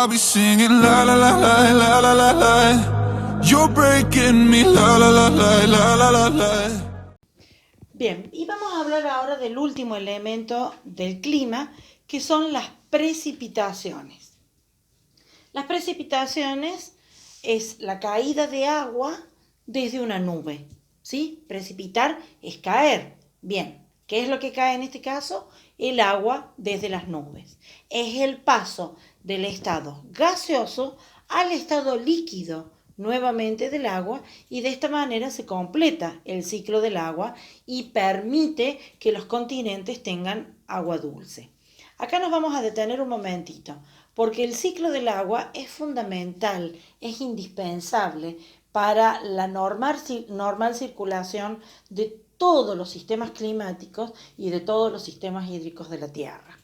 I'll be singing la la la la la la la la. You're breaking me la la la la la la la la. Bien, y vamos a hablar ahora del último elemento del clima, que son las precipitaciones. Las precipitaciones es la caída de agua desde una nube, ¿sí? Precipitar es caer. Bien, ¿qué es lo que cae en este caso? El agua desde las nubes. Es el paso del estado gaseoso al estado líquido nuevamente del agua, y de esta manera se completa el ciclo del agua y permite que los continentes tengan agua dulce. Acá nos vamos a detener un momentito, porque el ciclo del agua es fundamental, es indispensable para la normal circulación de todos los sistemas climáticos y de todos los sistemas hídricos de la Tierra.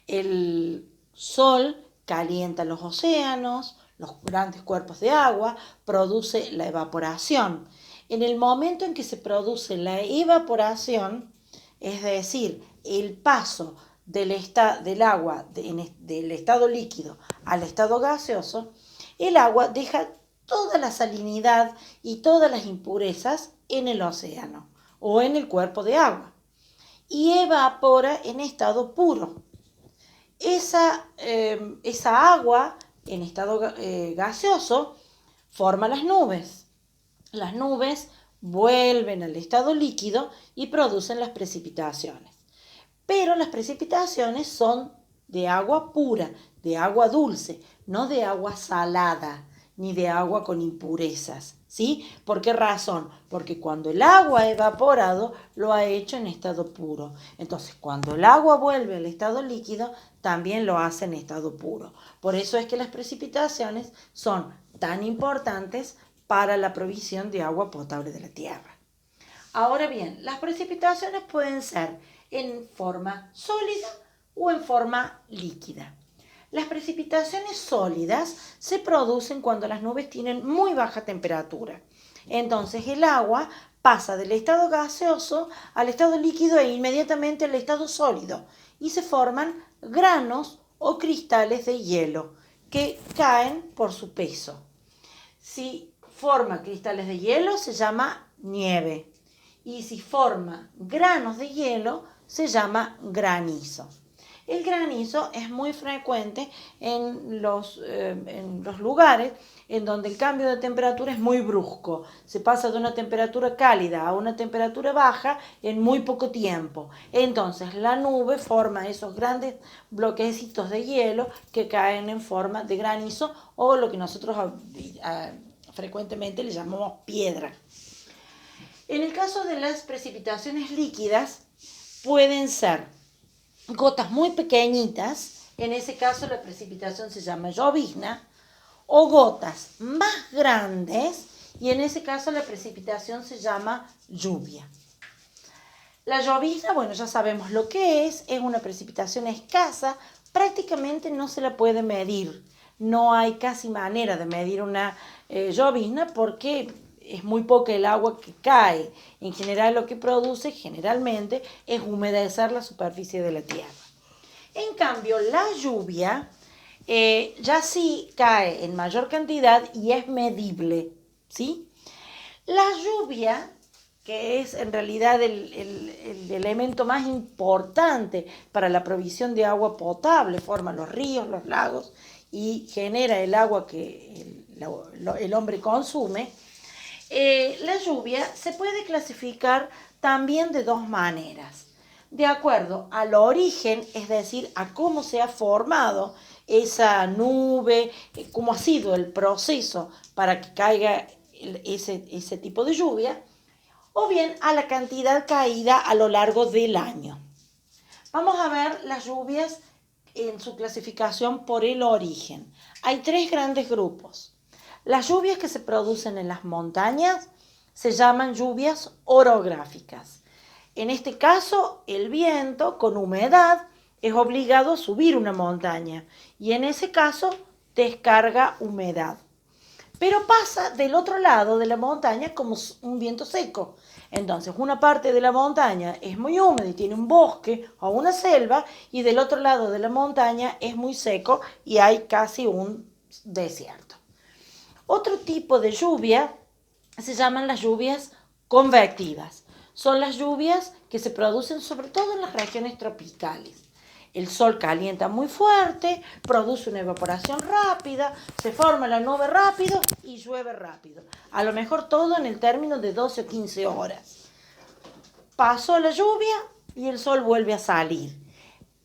El sol calienta los océanos, los grandes cuerpos de agua, produce la evaporación. En el momento en que se produce la evaporación, es decir, el paso del agua del estado líquido al estado gaseoso, el agua deja toda la salinidad y todas las impurezas en el océano o en el cuerpo de agua y evapora en estado puro. Esa agua en estado gaseoso forma las nubes. Las nubes vuelven al estado líquido y producen las precipitaciones. Pero las precipitaciones son de agua pura, de agua dulce, no de agua salada, ni de agua con impurezas, ¿sí? ¿Por qué razón? Porque cuando el agua ha evaporado, lo ha hecho en estado puro. Entonces, cuando el agua vuelve al estado líquido, también lo hace en estado puro. Por eso es que las precipitaciones son tan importantes para la provisión de agua potable de la Tierra. Ahora bien, las precipitaciones pueden ser en forma sólida o en forma líquida. Las precipitaciones sólidas se producen cuando las nubes tienen muy baja temperatura. Entonces el agua pasa del estado gaseoso al estado líquido e inmediatamente al estado sólido y se forman granos o cristales de hielo que caen por su peso. Si forma cristales de hielo se llama nieve y si forma granos de hielo se llama granizo. El granizo es muy frecuente en los lugares en donde el cambio de temperatura es muy brusco. Se pasa de una temperatura cálida a una temperatura baja en muy poco tiempo. Entonces la nube forma esos grandes bloquecitos de hielo que caen en forma de granizo o lo que nosotros frecuentemente le llamamos piedra. En el caso de las precipitaciones líquidas pueden ser gotas muy pequeñitas, en ese caso la precipitación se llama llovizna, o gotas más grandes, y en ese caso la precipitación se llama lluvia. La llovizna, bueno, ya sabemos lo que es una precipitación escasa, prácticamente no se la puede medir, no hay casi manera de medir una llovizna porque es muy poca el agua que cae. En general lo que produce generalmente es humedecer la superficie de la tierra. En cambio, la lluvia ya sí cae en mayor cantidad y es medible, ¿sí? La lluvia, que es en realidad el elemento más importante para la provisión de agua potable, forma los ríos, los lagos y genera el agua que el hombre consume. La lluvia se puede clasificar también de dos maneras. De acuerdo al origen, es decir, a cómo se ha formado esa nube, cómo ha sido el proceso para que caiga ese tipo de lluvia, o bien a la cantidad caída a lo largo del año. Vamos a ver las lluvias en su clasificación por el origen. Hay tres grandes grupos. Las lluvias que se producen en las montañas se llaman lluvias orográficas. En este caso, el viento con humedad es obligado a subir una montaña y en ese caso descarga humedad. Pero pasa del otro lado de la montaña como un viento seco. Entonces, una parte de la montaña es muy húmeda y tiene un bosque o una selva, y del otro lado de la montaña es muy seco y hay casi un desierto. Otro tipo de lluvia se llaman las lluvias convectivas. Son las lluvias que se producen sobre todo en las regiones tropicales. El sol calienta muy fuerte, produce una evaporación rápida, se forma la nube rápido y llueve rápido. A lo mejor todo en el término de 12 o 15 horas. Pasó la lluvia y el sol vuelve a salir.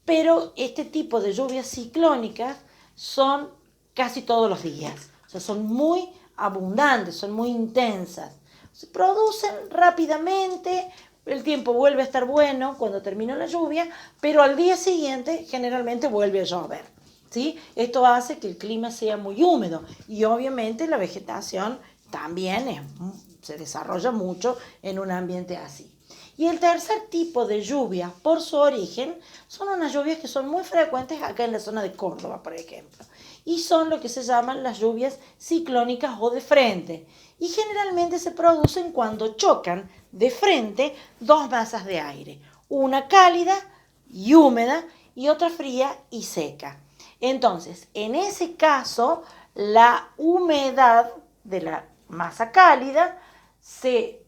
Pero este tipo de lluvias ciclónicas son casi todos los días. O sea, son muy abundantes, son muy intensas. Se producen rápidamente, el tiempo vuelve a estar bueno cuando termina la lluvia, pero al día siguiente generalmente vuelve a llover, ¿sí? Esto hace que el clima sea muy húmedo y obviamente la vegetación también se desarrolla mucho en un ambiente así. Y el tercer tipo de lluvias, por su origen, son unas lluvias que son muy frecuentes acá en la zona de Córdoba, por ejemplo. Y son lo que se llaman las lluvias ciclónicas o de frente. Y generalmente se producen cuando chocan de frente dos masas de aire. Una cálida y húmeda y otra fría y seca. Entonces, en ese caso, la humedad de la masa cálida se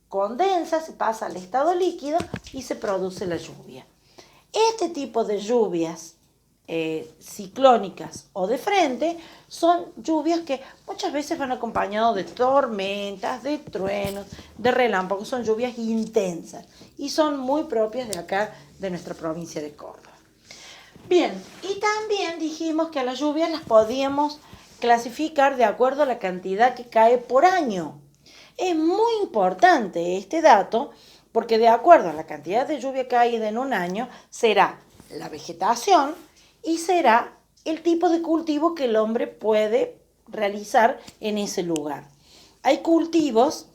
condensa, se pasa al estado líquido y se produce la lluvia. Este tipo de lluvias ciclónicas o de frente son lluvias que muchas veces van acompañadas de tormentas, de truenos, de relámpagos, son lluvias intensas y son muy propias de acá, de nuestra provincia de Córdoba. Bien, y también dijimos que a las lluvias las podíamos clasificar de acuerdo a la cantidad que cae por año. Es muy importante este dato porque de acuerdo a la cantidad de lluvia caída en un año será la vegetación y será el tipo de cultivo que el hombre puede realizar en ese lugar. Hay cultivos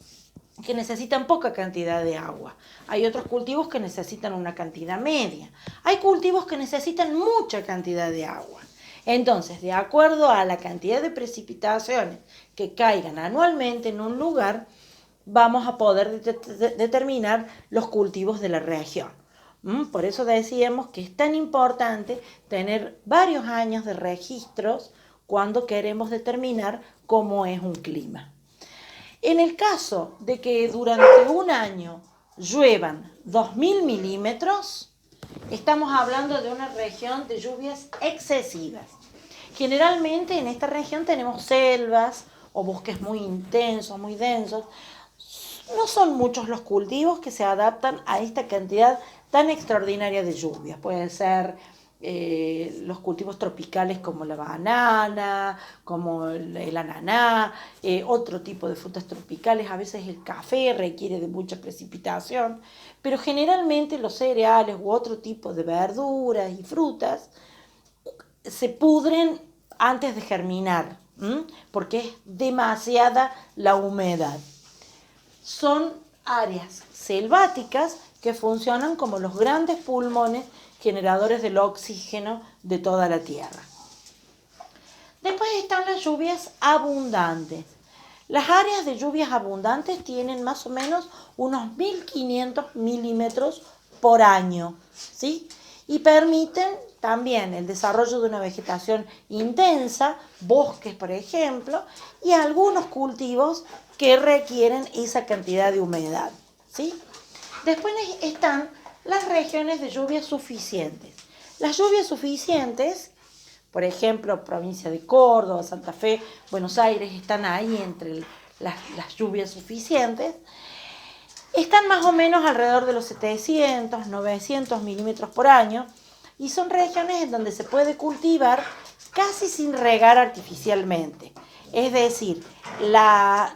que necesitan poca cantidad de agua. Hay otros cultivos que necesitan una cantidad media. Hay cultivos que necesitan mucha cantidad de agua. Entonces, de acuerdo a la cantidad de precipitaciones que caigan anualmente en un lugar, vamos a poder determinar los cultivos de la región. Por eso decíamos que es tan importante tener varios años de registros cuando queremos determinar cómo es un clima. En el caso de que durante un año lluevan 2.000 milímetros, estamos hablando de una región de lluvias excesivas. Generalmente en esta región tenemos selvas o bosques muy intensos, muy densos. No son muchos los cultivos que se adaptan a esta cantidad tan extraordinaria de lluvias. Pueden ser los cultivos tropicales como la banana, como el ananá, otro tipo de frutas tropicales. A veces el café requiere de mucha precipitación, pero generalmente los cereales u otro tipo de verduras y frutas se pudren antes de germinar, porque es demasiada la humedad. Son áreas selváticas que funcionan como los grandes pulmones generadores del oxígeno de toda la tierra. Después están las lluvias abundantes. Las áreas de lluvias abundantes tienen más o menos unos 1.500 milímetros por año, ¿sí? Y permiten también el desarrollo de una vegetación intensa, bosques por ejemplo, y algunos cultivos que requieren esa cantidad de humedad, ¿sí? Después están las regiones de lluvias suficientes. Las lluvias suficientes, por ejemplo, provincia de Córdoba, Santa Fe, Buenos Aires, están ahí entre las lluvias suficientes. Están más o menos alrededor de los 700, 900 milímetros por año y son regiones en donde se puede cultivar casi sin regar artificialmente. Es decir,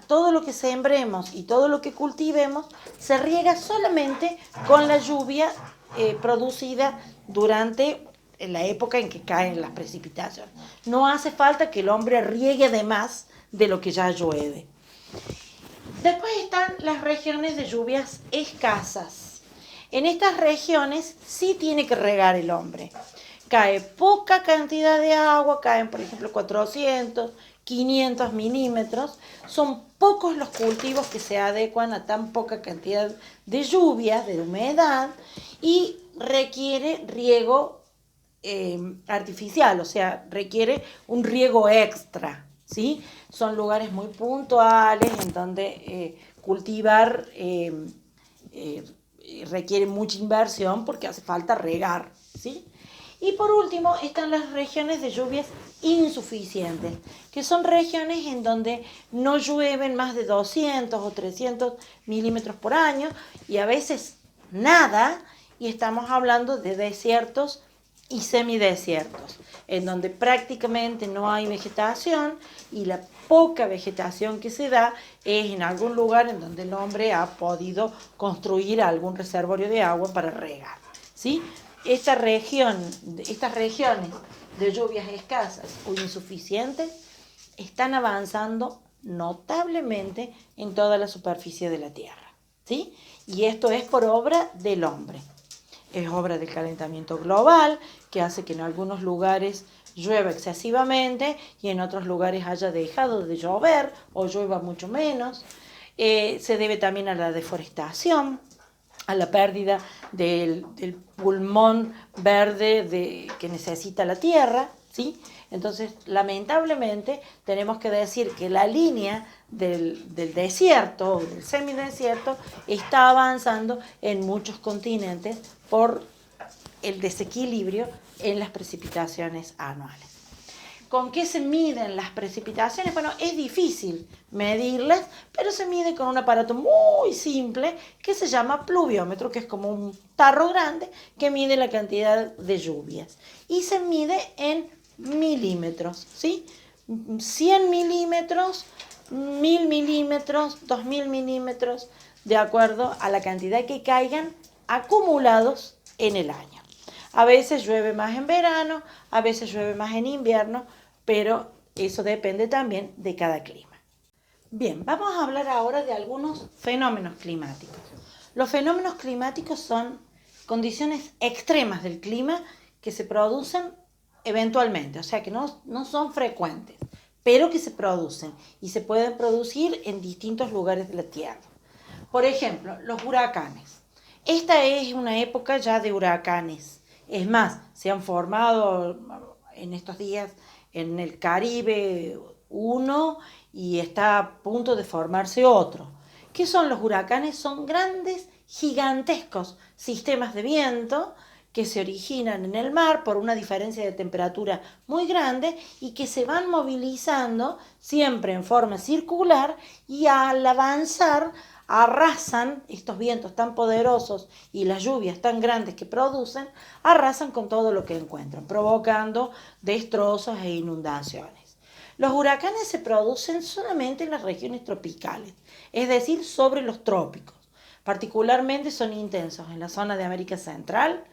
todo lo que sembremos y todo lo que cultivemos se riega solamente con la lluvia producida durante la época en que caen las precipitaciones. No hace falta que el hombre riegue de más de lo que ya llueve. Después están las regiones de lluvias escasas. En estas regiones sí tiene que regar el hombre. cae poca cantidad de agua, caen por ejemplo 400, 500 milímetros, son pocos los cultivos que se adecuan a tan poca cantidad de lluvia, de humedad, y requiere riego artificial, o sea, requiere un riego extra, ¿sí? Son lugares muy puntuales en donde cultivar requiere mucha inversión porque hace falta regar, ¿sí? Y por último están las regiones de lluvias insuficientes, que son regiones en donde no llueven más de 200 o 300 milímetros por año y a veces nada, y estamos hablando de desiertos y semidesiertos, en donde prácticamente no hay vegetación y la poca vegetación que se da es en algún lugar en donde el hombre ha podido construir algún reservorio de agua para regar, ¿sí? Estas regiones de lluvias escasas o insuficientes están avanzando notablemente en toda la superficie de la Tierra, ¿sí? Y esto es por obra del hombre. Es obra del calentamiento global, que hace que en algunos lugares llueva excesivamente y en otros lugares haya dejado de llover o llueva mucho menos. Se debe también a la deforestación, a la pérdida del pulmón verde que necesita la tierra, ¿sí? Entonces, lamentablemente, tenemos que decir que la línea del desierto o del semidesierto está avanzando en muchos continentes por el desequilibrio en las precipitaciones anuales. ¿Con qué se miden las precipitaciones? Bueno, es difícil medirlas, pero se mide con un aparato muy simple que se llama pluviómetro, que es como un tarro grande que mide la cantidad de lluvias. Y se mide en milímetros, ¿sí? 100 milímetros, 1000 milímetros, 2000 milímetros, de acuerdo a la cantidad que caigan acumulados en el año. A veces llueve más en verano, a veces llueve más en invierno, pero eso depende también de cada clima. Bien, vamos a hablar ahora de algunos fenómenos climáticos. Los fenómenos climáticos son condiciones extremas del clima que se producen eventualmente, o sea que no son frecuentes, pero que se producen y se pueden producir en distintos lugares de la Tierra. Por ejemplo, los huracanes. Esta es una época ya de huracanes. Es más, se han formado en estos días en el Caribe uno y está a punto de formarse otro. ¿Qué son los huracanes? Son grandes, gigantescos sistemas de viento que se originan en el mar por una diferencia de temperatura muy grande y que se van movilizando siempre en forma circular y al avanzar arrasan, estos vientos tan poderosos y las lluvias tan grandes que producen, arrasan con todo lo que encuentran, provocando destrozos e inundaciones. Los huracanes se producen solamente en las regiones tropicales, es decir, sobre los trópicos. Particularmente son intensos en la zona de América Central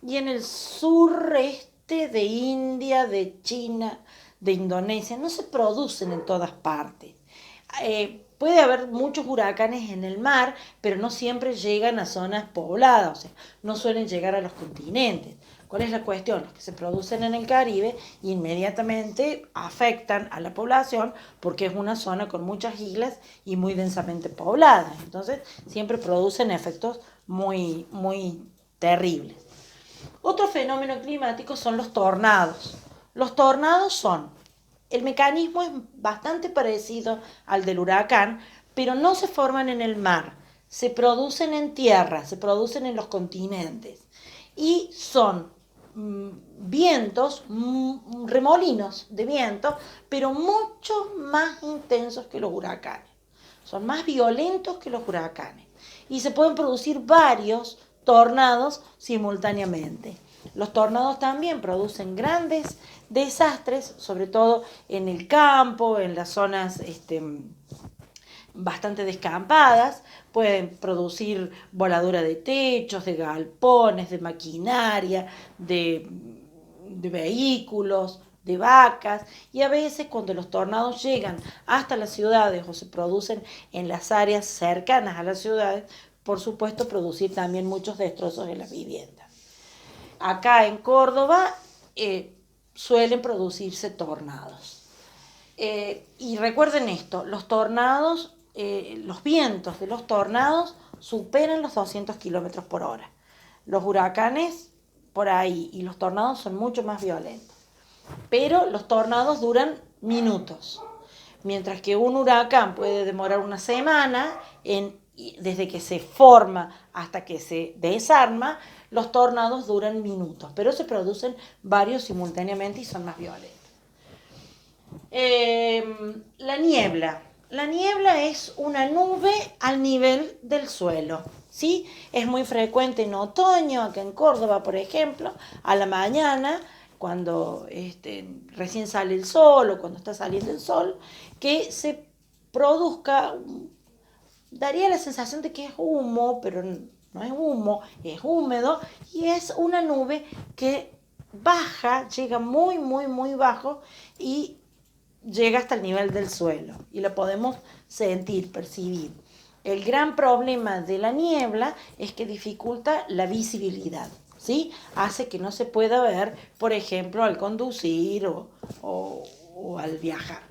y en el sureste de India, de China, de Indonesia. No se producen en todas partes. Puede haber muchos huracanes en el mar, pero no siempre llegan a zonas pobladas, o sea, no suelen llegar a los continentes. ¿Cuál es la cuestión? Los que se producen en el Caribe inmediatamente afectan a la población porque es una zona con muchas islas y muy densamente poblada. Entonces, siempre producen efectos muy, muy terribles. Otro fenómeno climático son los tornados. Los tornados el mecanismo es bastante parecido al del huracán, pero no se forman en el mar, se producen en tierra, se producen en los continentes y son vientos, remolinos de viento, pero mucho más intensos que los huracanes. Son más violentos que los huracanes y se pueden producir varios tornados simultáneamente. Los tornados también producen grandes desastres, sobre todo en el campo, en las zonas bastante descampadas. Pueden producir voladura de techos, de galpones, de maquinaria, de vehículos, de vacas, y a veces cuando los tornados llegan hasta las ciudades o se producen en las áreas cercanas a las ciudades, por supuesto producir también muchos destrozos en las viviendas. Acá en Córdoba suelen producirse tornados. Y recuerden esto, los tornados, los vientos de los tornados superan los 200 kilómetros por hora. Los huracanes por ahí y los tornados son mucho más violentos. Pero los tornados duran minutos. Mientras que un huracán puede demorar una semana desde que se forma hasta que se desarma, los tornados duran minutos, pero se producen varios simultáneamente y son más violentos. La niebla. La niebla es una nube al nivel del suelo, ¿sí? Es muy frecuente en otoño, acá en Córdoba, por ejemplo, a la mañana, cuando recién sale el sol o cuando está saliendo el sol, que se produzca, daría la sensación de que es humo, pero no es humo, es húmedo, y es una nube que baja, llega muy, muy, muy bajo y llega hasta el nivel del suelo y lo podemos sentir, percibir. El gran problema de la niebla es que dificulta la visibilidad, ¿sí? Hace que no se pueda ver, por ejemplo, al conducir o al viajar.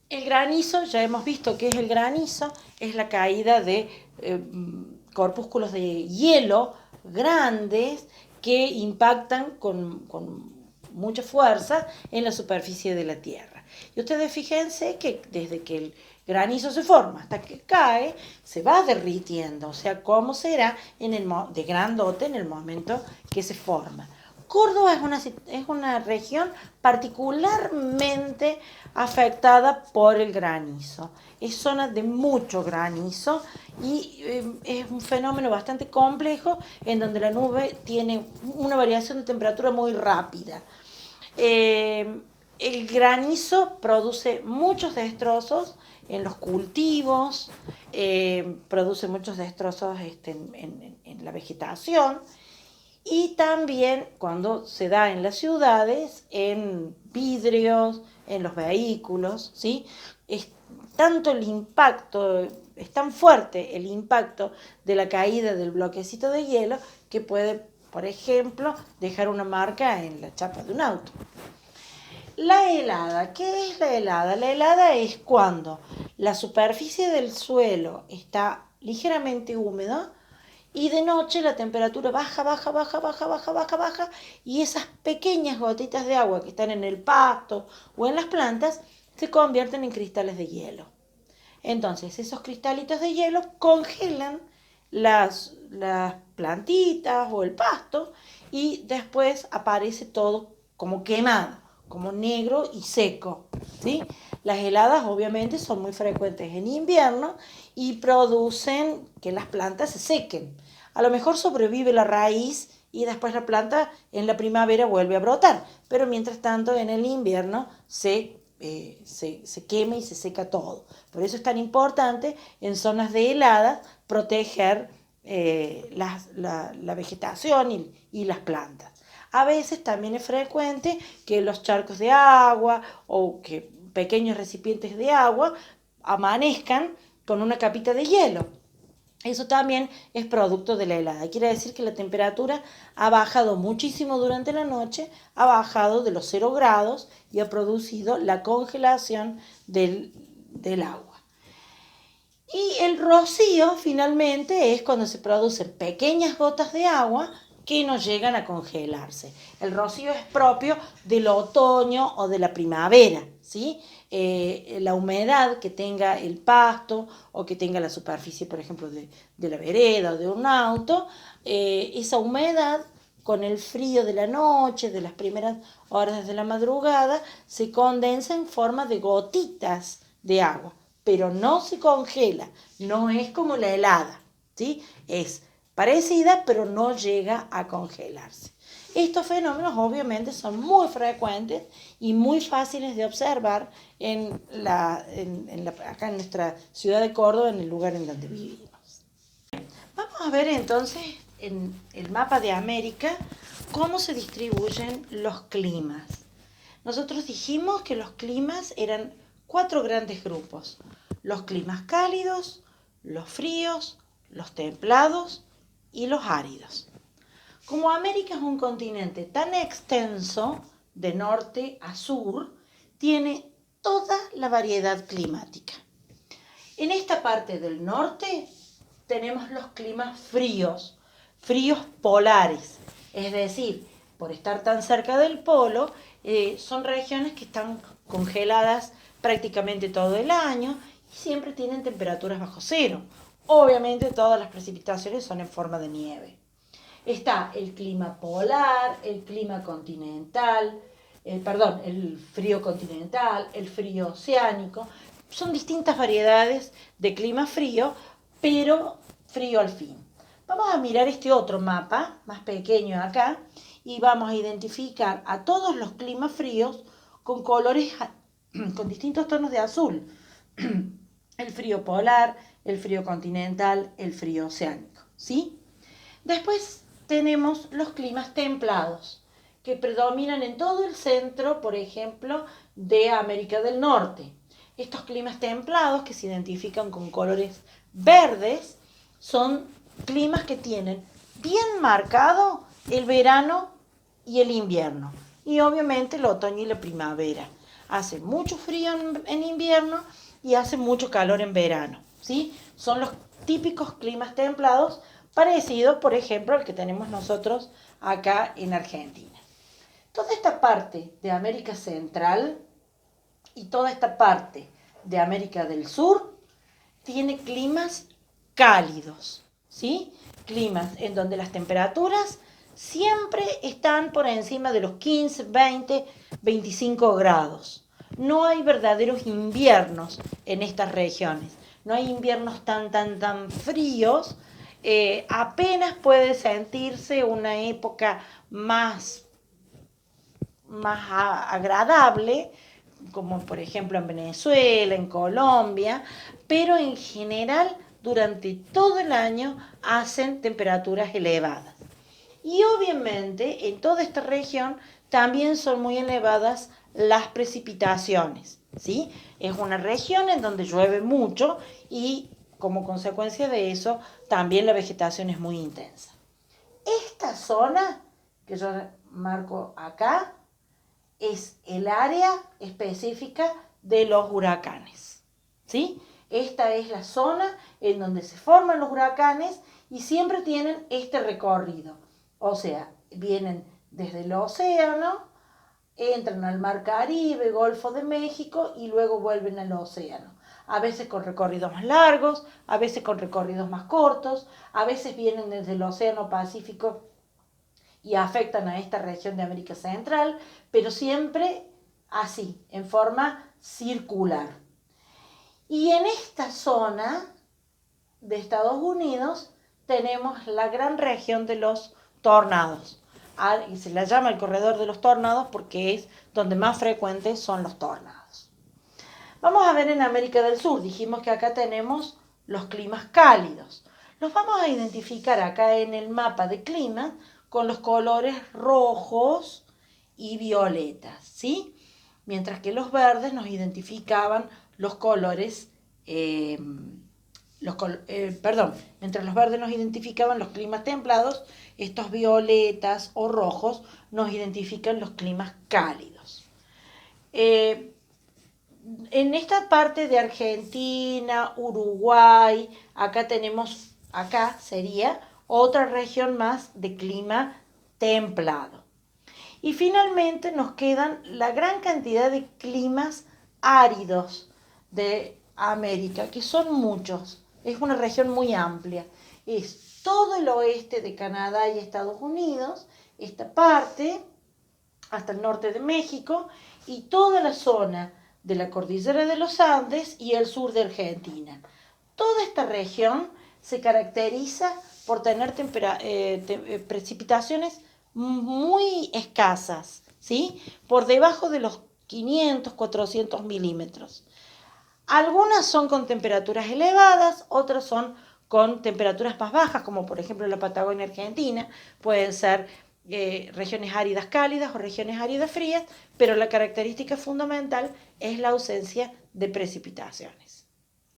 El granizo, ya hemos visto que es el granizo, es la caída de corpúsculos de hielo grandes que impactan con mucha fuerza en la superficie de la Tierra. Y ustedes fíjense que desde que el granizo se forma hasta que cae, se va derritiendo, o sea, cómo será de grandote en el momento que se forma. Córdoba es una región particularmente afectada por el granizo. Es zona de mucho granizo y es un fenómeno bastante complejo en donde la nube tiene una variación de temperatura muy rápida. El granizo produce muchos destrozos en los cultivos, produce muchos destrozos en la vegetación y también cuando se da en las ciudades, en vidrios, en los vehículos, ¿sí? Es tanto el impacto, es tan fuerte el impacto de la caída del bloquecito de hielo que puede, por ejemplo, dejar una marca en la chapa de un auto. La helada, ¿qué es la helada? La helada es cuando la superficie del suelo está ligeramente húmeda y de noche la temperatura baja y esas pequeñas gotitas de agua que están en el pasto o en las plantas se convierten en cristales de hielo. Entonces esos cristalitos de hielo congelan las plantitas o el pasto y después aparece todo como quemado, como negro y seco, ¿sí? Las heladas obviamente son muy frecuentes en invierno y producen que las plantas se sequen. A lo mejor sobrevive la raíz y después la planta en la primavera vuelve a brotar, pero mientras tanto en el invierno se quema y se seca todo. Por eso es tan importante en zonas de heladas proteger la vegetación y las plantas. A veces también es frecuente que los charcos de agua o que pequeños recipientes de agua amanezcan con una capita de hielo. Eso también es producto de la helada. Quiere decir que la temperatura ha bajado muchísimo durante la noche, ha bajado de los 0 grados y ha producido la congelación del agua. Y el rocío finalmente es cuando se producen pequeñas gotas de agua que no llegan a congelarse. El rocío es propio del otoño o de la primavera, ¿sí? La humedad que tenga el pasto o que tenga la superficie, por ejemplo, de la vereda o de un auto, esa humedad con el frío de la noche, de las primeras horas de la madrugada, se condensa en forma de gotitas de agua, pero no se congela, no es como la helada, ¿sí? Es parecida, pero no llega a congelarse. Estos fenómenos obviamente son muy frecuentes y muy fáciles de observar acá en nuestra ciudad de Córdoba, en el lugar en donde vivimos. Vamos a ver entonces en el mapa de América cómo se distribuyen los climas. Nosotros dijimos que los climas eran 4 grandes grupos: los climas cálidos, los fríos, los templados y los áridos. Como América es un continente tan extenso, de norte a sur, tiene toda la variedad climática. En esta parte del norte tenemos los climas fríos, fríos polares, es decir, por estar tan cerca del polo, son regiones que están congeladas prácticamente todo el año y siempre tienen temperaturas bajo cero. Obviamente todas las precipitaciones son en forma de nieve. Está el clima polar, el clima continental, el frío continental, el frío oceánico. Son distintas variedades de clima frío, pero frío al fin. Vamos a mirar este otro mapa, más pequeño acá, y vamos a identificar a todos los climas fríos con colores, con distintos tonos de azul. El frío polar, el frío continental, el frío oceánico, ¿sí? Después tenemos los climas templados, que predominan en todo el centro, por ejemplo, de América del Norte. Estos climas templados, que se identifican con colores verdes, son climas que tienen bien marcado el verano y el invierno, y obviamente el otoño y la primavera. Hace mucho frío en invierno y hace mucho calor en verano, ¿sí? Son los típicos climas templados, parecido, por ejemplo, al que tenemos nosotros acá en Argentina. Toda esta parte de América Central y toda esta parte de América del Sur tiene climas cálidos, ¿sí? Climas en donde las temperaturas siempre están por encima de los 15, 20, 25 grados. No hay verdaderos inviernos en estas regiones. No hay inviernos tan fríos. Apenas puede sentirse una época más agradable, como por ejemplo en Venezuela, en Colombia, pero en general durante todo el año hacen temperaturas elevadas. Y obviamente en toda esta región también son muy elevadas las precipitaciones, ¿sí? Es una región en donde llueve mucho y como consecuencia de eso también la vegetación es muy intensa. Esta zona que yo marco acá es el área específica de los huracanes, ¿sí? Esta es la zona en donde se forman los huracanes y siempre tienen este recorrido. O sea, vienen desde el océano, entran al Mar Caribe, Golfo de México y luego vuelven al océano. A veces con recorridos más largos, a veces con recorridos más cortos, a veces vienen desde el Océano Pacífico y afectan a esta región de América Central, pero siempre así, en forma circular. Y en esta zona de Estados Unidos tenemos la gran región de los tornados. Y se la llama el corredor de los tornados porque es donde más frecuentes son los tornados. Vamos a ver en América del Sur, dijimos que acá tenemos los climas cálidos. Los vamos a identificar acá en el mapa de clima con los colores rojos y violetas, ¿sí? Mientras que los verdes nos identificaban los colores, mientras los verdes nos identificaban los climas templados, estos violetas o rojos nos identifican los climas cálidos. En esta parte de Argentina, Uruguay, acá sería otra región más de clima templado. Y finalmente nos quedan la gran cantidad de climas áridos de América, que son muchos. Es una región muy amplia. Es todo el oeste de Canadá y Estados Unidos, esta parte, hasta el norte de México, y toda la zona de la cordillera de los Andes y el sur de Argentina. Toda esta región se caracteriza por tener precipitaciones muy escasas, ¿sí? Por debajo de los 500, 400 milímetros. Algunas son con temperaturas elevadas, otras son con temperaturas más bajas, como por ejemplo la Patagonia Argentina. Pueden ser regiones áridas cálidas o regiones áridas frías, pero la característica fundamental es la ausencia de precipitaciones.